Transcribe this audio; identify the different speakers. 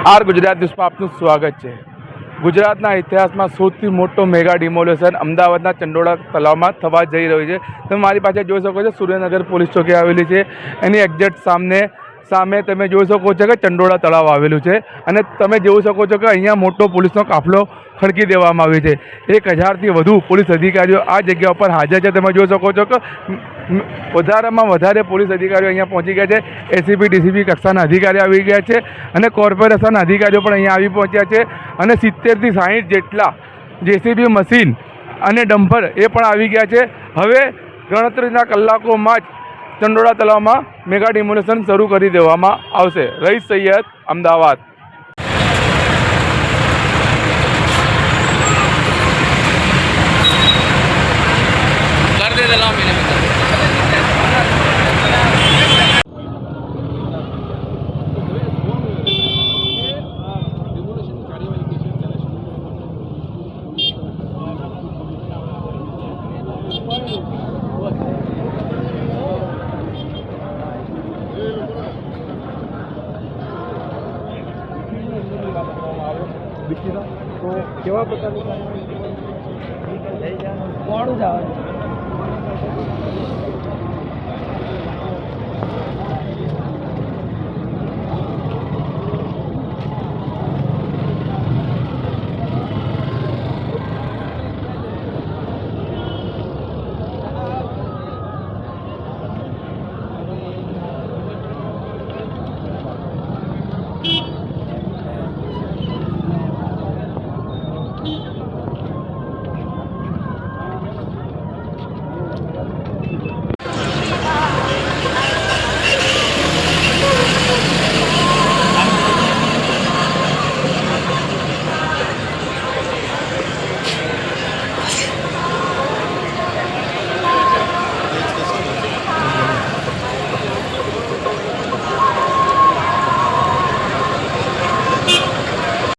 Speaker 1: R Gujarat ન્યૂઝમાં આપનું સ્વાગત છે। ગુજરાતના ઇતિહાસમાં સૌથી મોટો મેગા ડિમોલેશન અમદાવાદના ચંડોળા તળાવમાં થવા જઈ રહ્યું છે। તમે મારી પાસે જોઈ શકો છો સુરેન્દ્રનગર પોલીસ ચોકી આવેલી છે, એની એક્ઝેક્ટ સામે તમે જોઈ શકો છો કે ચંડોળા તળાવ આવેલું છે અને તમે જોઈ શકો છો કે અહીંયા મોટો પોલીસનો કાફલો ખડકી દેવામાં આવ્યો છે। 1000થી વધુ પોલીસ અધિકારીઓ આ જગ્યા ઉપર હાજર છે। તમે જોઈ શકો છો કે વધારેમાં વધારે પોલીસ અધિકારીઓ અહીંયા પહોંચી ગયા છે। એસીપી ડીસીપી કક્ષાના અધિકારીઓ આવી ગયા છે અને કોર્પોરેશનના અધિકારીઓ પણ અહીંયા આવી પહોંચ્યા છે અને 70થી 60 જેટલા જેસીબી મશીન અને ડમ્પર એ પણ આવી ગયા છે। હવે ગણતરીના કલાકોમાં જ ચંડોળા તળાવમાં મેગા ડિમોલેશન શરૂ કરી દેવામાં આવશે। રઈસ સૈયદ, અમદાવાદ। તો કેવા પ્રકારની કોણ જ આવે